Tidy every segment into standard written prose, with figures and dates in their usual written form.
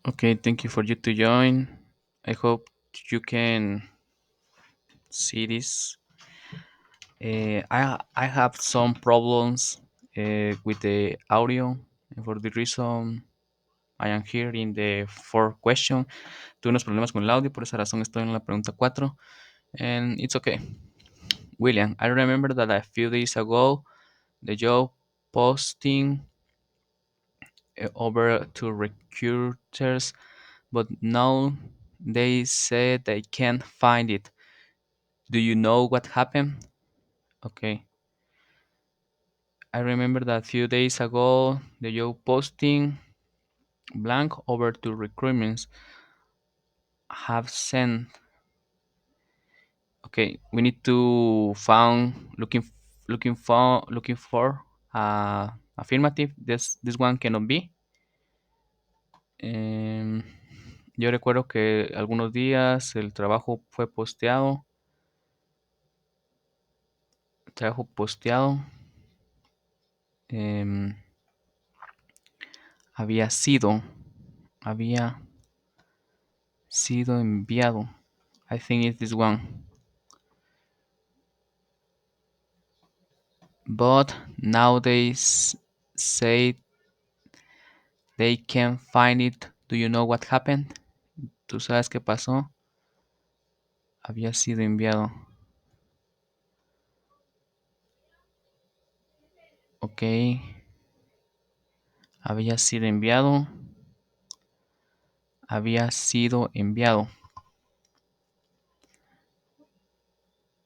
Okay, thank you for you to join. I hope you can see this. I have some problems with the audio, and for the reason I am here in the fourth question. Tuve unos problemas con el audio, por esa razón estoy en la pregunta 4, and it's okay. William, I remember that a few days ago the job posting over to recruiters, but now they said they can't find it. Do you know what happened? Okay. I remember that a few days ago the job posting blank over to recruitments have sent. Okay, we need to found looking for affirmative. This one cannot be. Em, yo recuerdo que algunos días el trabajo posteado em, había sido, había sido enviado. I think it's this one. But nowadays say they can't find it. Do you know what happened? ¿Tú sabes qué pasó? Había sido enviado. Ok. Había sido enviado. Había sido enviado.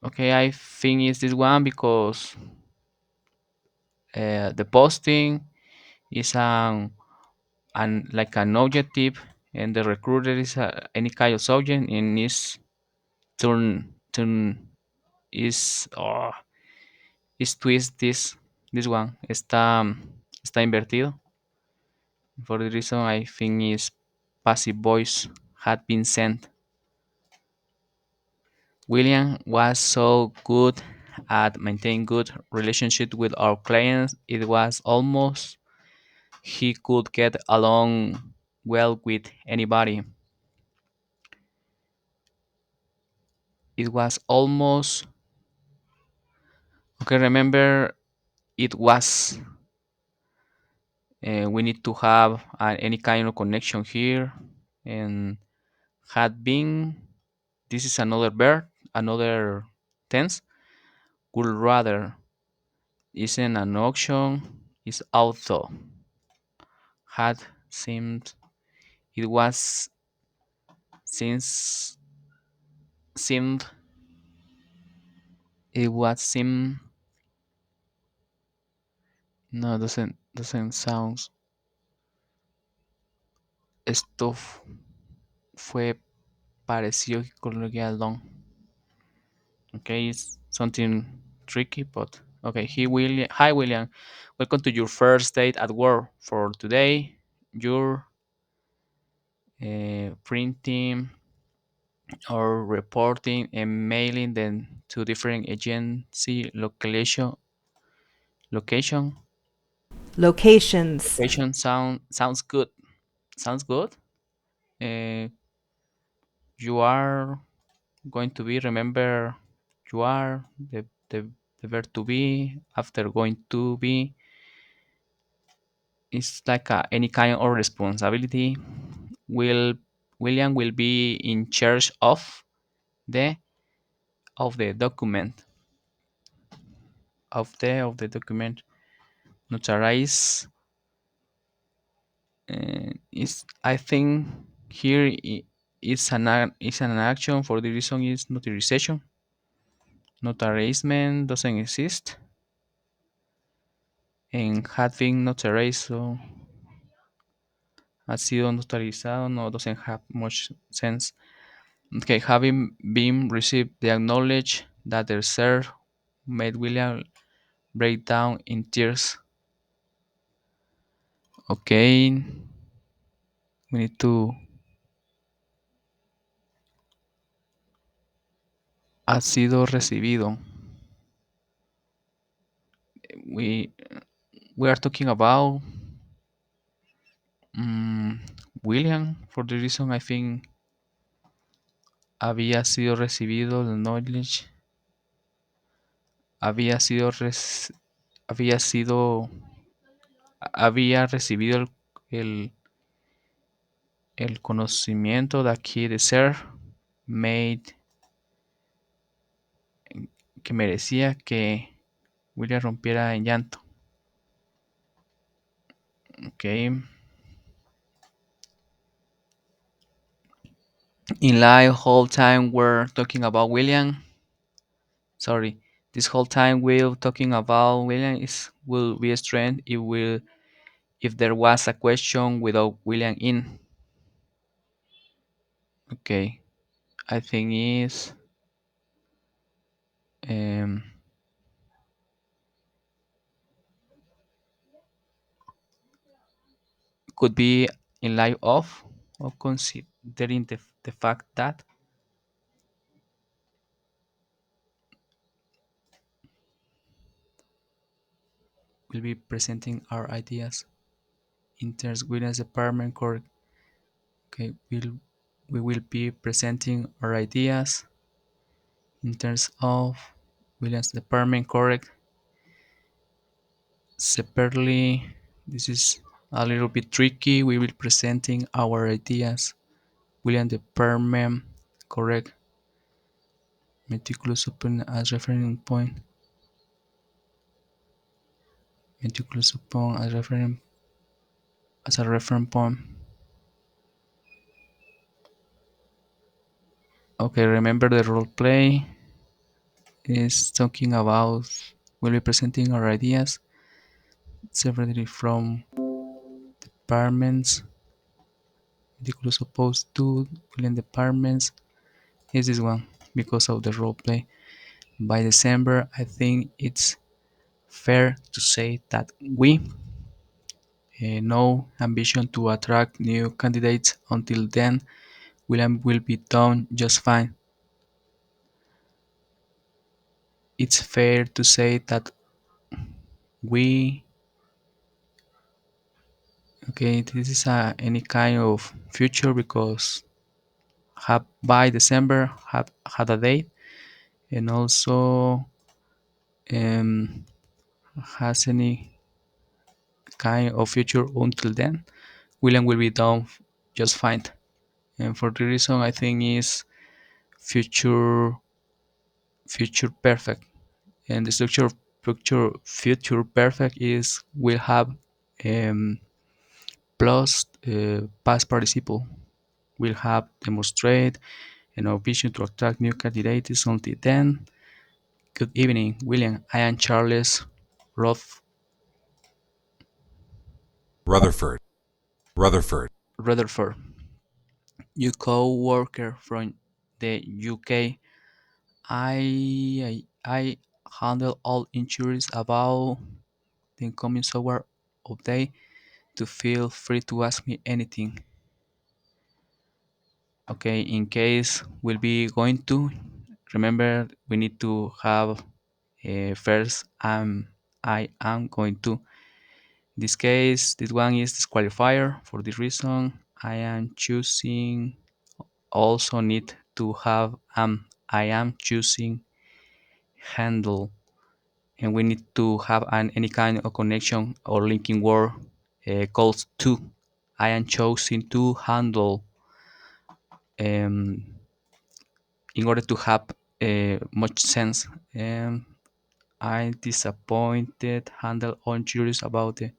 Okay, I think it's this one because the posting is like an objective, and the recruiter is any kind of subject, and turn is twist this one está invertido. For the reason I think is passive voice had been sent. William was so good at maintaining good relationship with our clients. It was almost he could get along well with anybody. It was almost okay. Remember, it was. We need to have any kind of connection here, and had been. This is another verb, another tense. Would rather isn't an option. Is also had seemed. It was since seemed. It was seem. No, doesn't sound. Esto fue parecido con lo que Aldon. Okay, it's something tricky, but okay. Hi William, welcome to your first date at work. For today, you're printing or reporting and mailing them to different agency location. Locations. Location sounds good. Sounds good. Uh, you are going to be remember you are the verb to be after going to be is like any kind of responsibility. Will William will be in charge the the document of the document notarize. Is I think here is an action for the reason is notarization. Notarization doesn't exist and had been notarized, so ha sido notarizado no doesn't have much sense. Okay, having been received the acknowledge that the serve made William break down in tears. Okay, we need to ha sido recibido. We we are talking about mm, William, for the reason I think había sido recibido el knowledge, había sido, había sido, había recibido el, el conocimiento de aquí de ser made, que merecía que William rompiera en llanto. Ok. In live whole time we're talking about William. Sorry, this whole time we're talking about William is will be strange if there was a question without William in. Okay, I think is um, could be in light of or considering the fact that we'll be presenting our ideas in terms William's department correct. Okay, we will be presenting our ideas in terms of William's department correct separately. This is a little bit tricky. We will presenting our ideas. William department correct. Meticulous upon as reference point. Meticulous upon as a reference point. Okay, remember the role play is talking about we'll be presenting our ideas separately from departments. Meticulous opposed to William departments is this one because of the role play. By December, I think it's fair to say that we no ambition to attract new candidates. Until then, William will be done just fine. It's fair to say that we okay. This is any kind of future because have by December have had a date and also um, has any kind of future until then. William will be done just fine. And for the reason I think is future future perfect. And the structure future perfect is will have um, plus past participle will have demonstrate and our vision to attract new candidates. Until then, good evening, William. I am Charles Roth Rutherford, Rutherford, Rutherford, your co-worker from the UK. I handle all inquiries about the incoming software update. To feel free to ask me anything. Okay, in case we'll be going to remember we need to have first I am going to this case this one is disqualifier. For this reason I am choosing also need to have I am choosing handle, and we need to have any kind of connection or linking word calls to. I am choosing to handle um, in order to have much sense. I disappointed handle on curious about the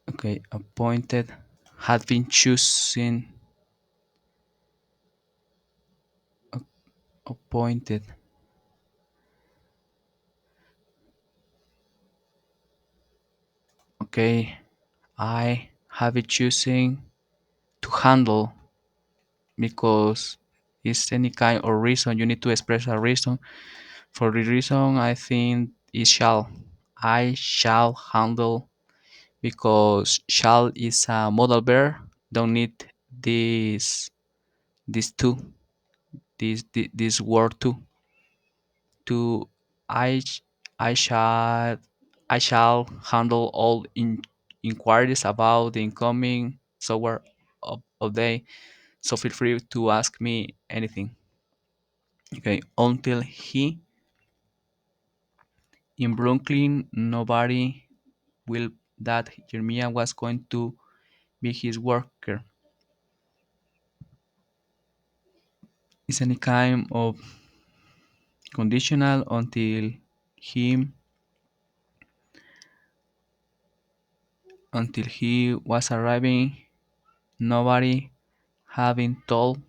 okay appointed had been choosing appointed. Okay, I have been choosing to handle because it's any kind of reason you need to express a reason. For the reason I think it shall. I shall handle because shall is a modal verb. Don't need this this two this word to I I shall I shall handle all in inquiries about the incoming software update. So feel free to ask me anything. Okay, until he in Brooklyn, nobody will that Jeremiah was going to be his worker. Is any kind of conditional him until he was arriving. Nobody having told.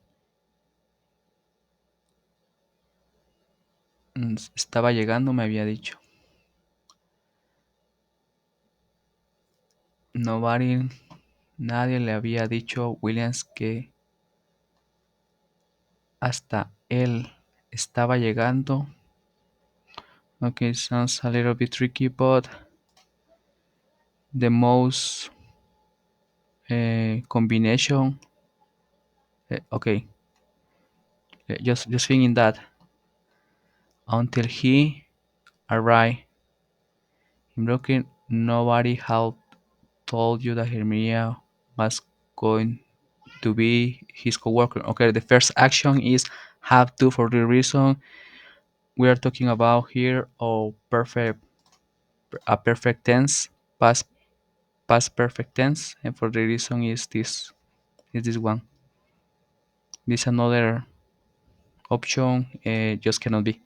Estaba llegando, me había dicho. Nobody, nadie le había dicho a Williams que hasta él estaba llegando. Okay, sounds a little bit tricky, but the most combination. Okay, just thinking that until he arrived in Brooklyn, nobody had told you that Hermia was going to be his coworker. Okay, the first action is have to for the reason we are talking about here, or perfect a perfect tense, past past perfect tense, and for the reason is this one. This another option just cannot be.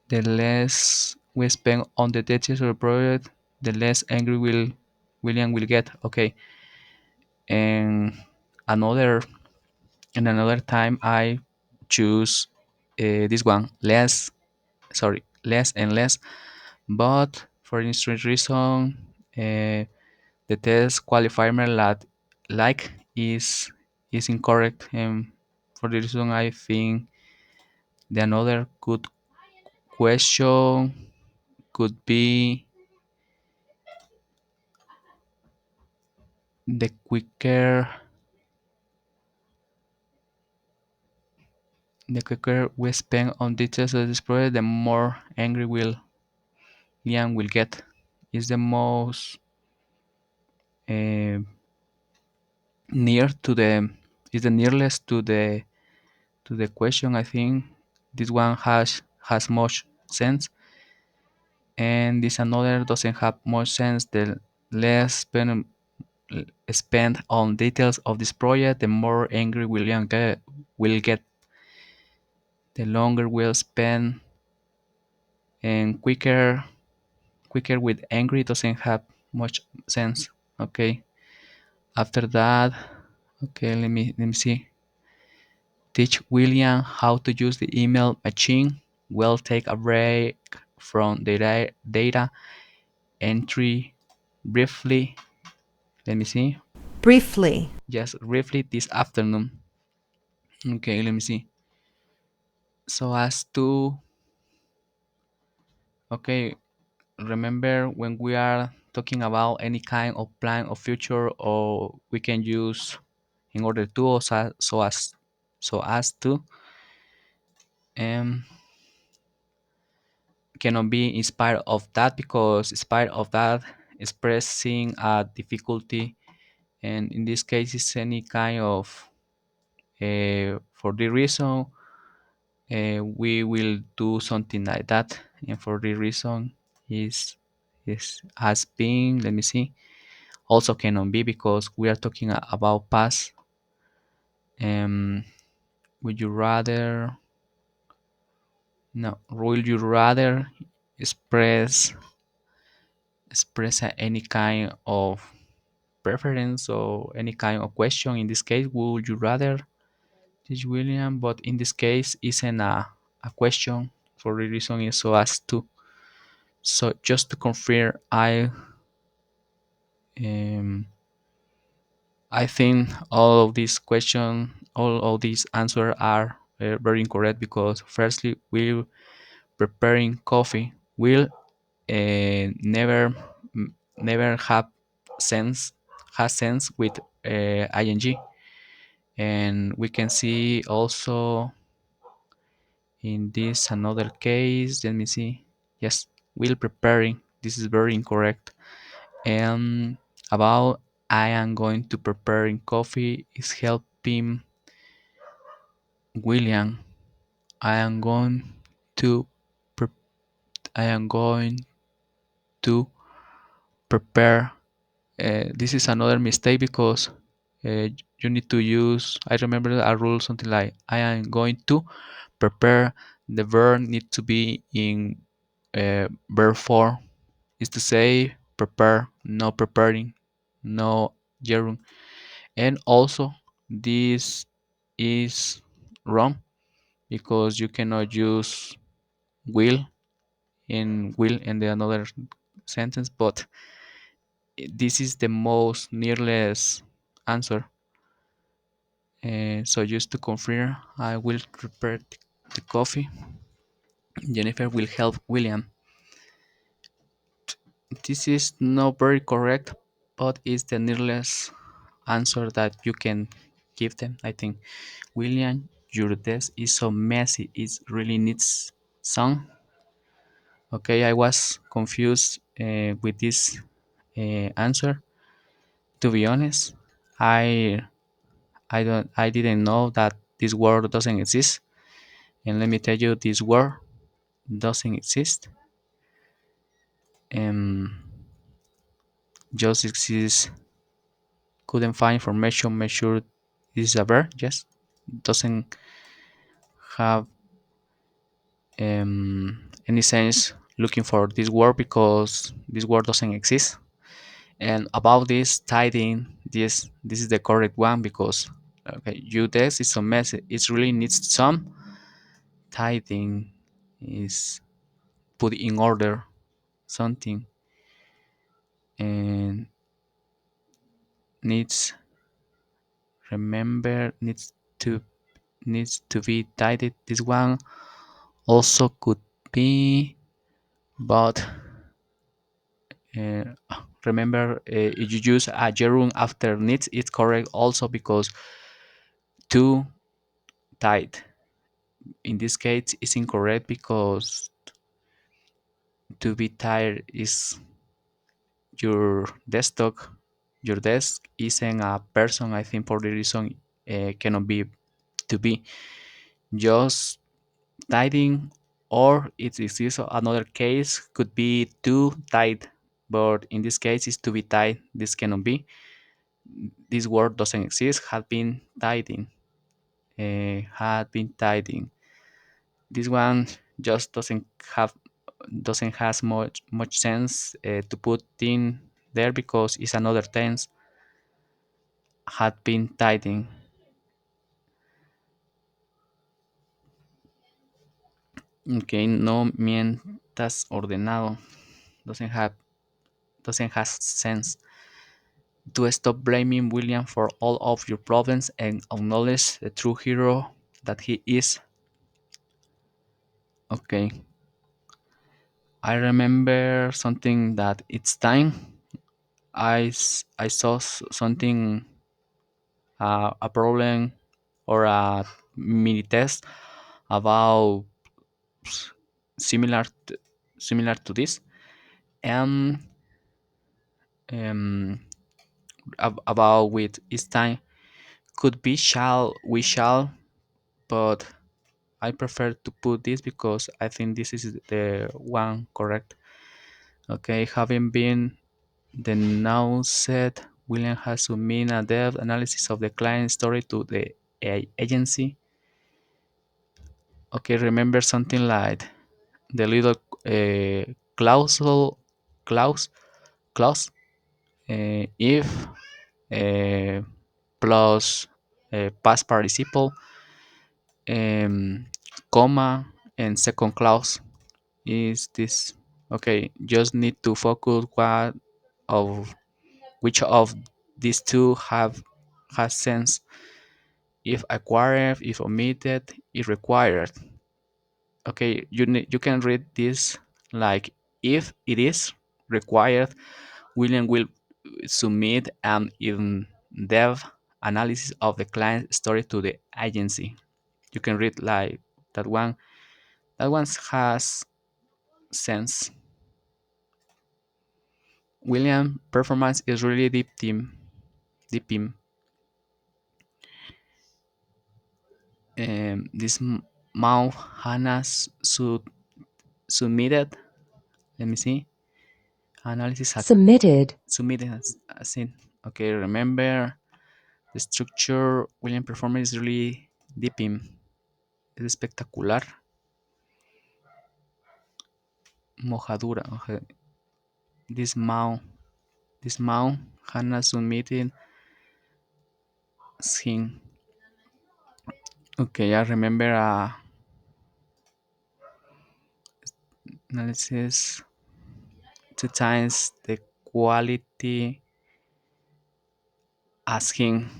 The less we spend on the details of the project, the less angry will William will get. Okay, and another another time I choose this one less. Sorry, less and less. But for any strange reason, the test qualifier like is incorrect, and for the reason I think the another good question could be the quicker we spend on details of this project, the more angry will Liam will get. Is the most uh, near to the is the nearest to the question. I think this one has much sense, and this another doesn't have much sense. The less spend on details of this project, the more angry William will get. The longer we'll spend, and quicker with angry doesn't have much sense. Okay. After that, okay, let me see. Teach William how to use the email machine. We'll take a break from data entry briefly. Let me see. Briefly. Just briefly this afternoon. Okay, let me see. So as to okay, remember when we are talking about any kind of plan of future, or we can use in order to, or so as to, um cannot be inspired of that, because inspired of that expressing a difficulty, and in this case it's any kind of for the reason we will do something like that, and for the reason is has been, let me see, also cannot be because we are talking about past. um would you rather, no, would you rather express any kind of preference or any kind of question? In this case, would you rather teach William, but in this case isn't a question, for the reason is so as to. So just to confirm, um, I think all of these answers are very incorrect, because firstly we preparing coffee will never never have sense has sense with ing. And we can see also in this another case, let me see, yes, will preparing, this is very incorrect. And about I am going to preparing coffee is helping William. I am going to pre- I am going to prepare. This is another mistake because you need to use. I remember a rule something like I am going to prepare. The verb need to be in verb form. Is to say prepare, no preparing, no gerund. And also this is wrong because you cannot use will in the another sentence, but this is the most nearest answer. So just to confirm, I will prepare the coffee. Jennifer will help William. This is not very correct, but it's the nearest answer that you can give them, I think. William, your desk is so messy. It really needs some. Okay, I was confused with this answer. To be honest, I I didn't know that this word doesn't exist. And let me tell you, this word doesn't exist. Um, just exists. Couldn't find information. Make sure this is a verb. Yes, doesn't have any sense looking for this word because this word doesn't exist. And about this tithing, this is the correct one because okay, you text is a mess. It really needs some tithing is put in order something and needs remember needs to be tidied. This one also could be, but uh, remember if you use a gerund after needs, it's correct also because to tied. In this case, it's incorrect because to be tired is your desktop. Your desk isn't a person. I think for the reason cannot be to be just tidying, or it exists another case could be too tight, but in this case it's to be tight. This cannot be. This word doesn't exist. Had been tidying. This one just have doesn't has much sense to put in there because it's another tense. Had been tidying. Okay, no mientas ordenado. Doesn't have sense. To stop blaming William for all of your problems and acknowledge the true hero that he is. Okay, I remember something that it's time. I saw something, a problem or a mini test about similar to, similar to this, and um, about with it's time could be shall we shall, but I prefer to put this because I think this is the one correct. Okay, having been the now said, William has submitted a depth analysis of the client story to the agency. Okay, remember something like the little clausal clause clause if uh, plus past participle, um, comma, and second clause is this. Okay, just need to focus what of which of these two have has sense. If acquired, if omitted, if required. Okay, you can read this like if it is required, William will submit an in-depth analysis of the client story to the agency. You can read like that one. That one has sense. William performance is really deep team. This mouth Hannah submitted. Let me see. Analysis submitted, submitted as in. Okay, remember the structure. William performance is really deep in. Es espectacular. Mojadura. Okay. This mouth. This mouth Hannah submitted him. Okay, I remember analysis two times the quality asking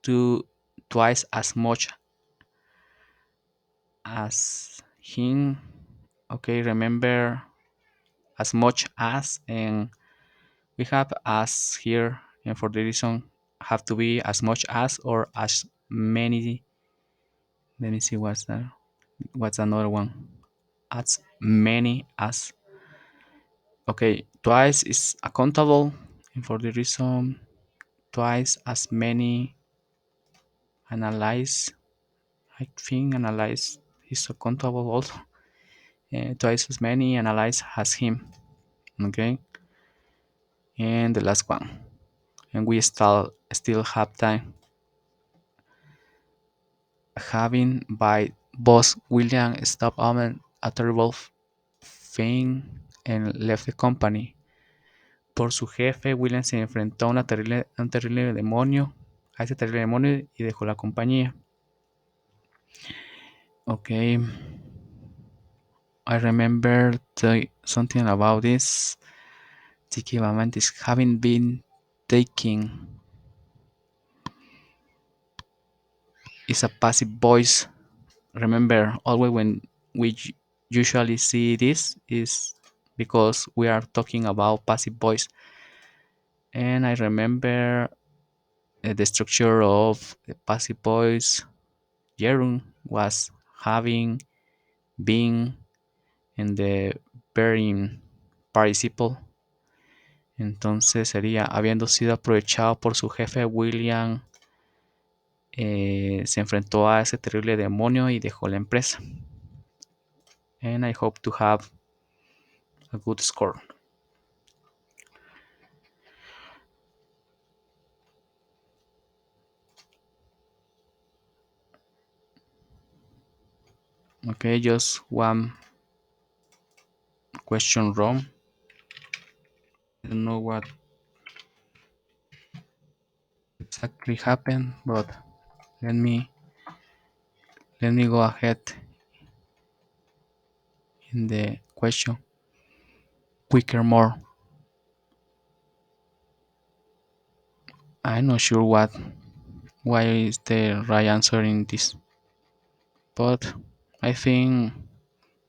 to twice as much as him. Okay, remember as much as, and we have as here, and for the reason have to be as much as or as many. Let me see what's that. What's another one? As many as. Okay, twice is accountable, and for the reason twice as many analyze. I think analyze is accountable also. Twice as many analyze as him. Okay, and the last one, and we still have time. Having by boss William stopped Omen a terrible thing and left the company. Por su jefe, William se enfrentó a, un terrible demonio, a ese terrible demonio y dejó la compañía. Okay, I remember something about this. The equivalent is having been taking is a passive voice. Remember, always when we usually see this is because we are talking about passive voice. And I remember the structure of the passive voice. Jerun was having, being, and the very participle. Entonces sería habiendo sido aprovechado por su jefe William, se enfrentó a ese terrible demonio y dejó la empresa. And I hope to have a good score. Okay, just one question wrong. I don't know what exactly happened, but let me let me go ahead in the question quicker more. I'm not sure why is the right answer in this, but I think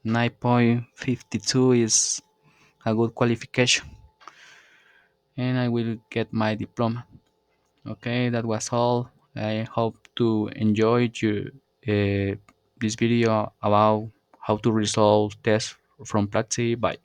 9.52 is a good qualification, and I will get my diploma. Okay, that was all. I hope to enjoy this video about how to resolve tests from Platzi. Bye.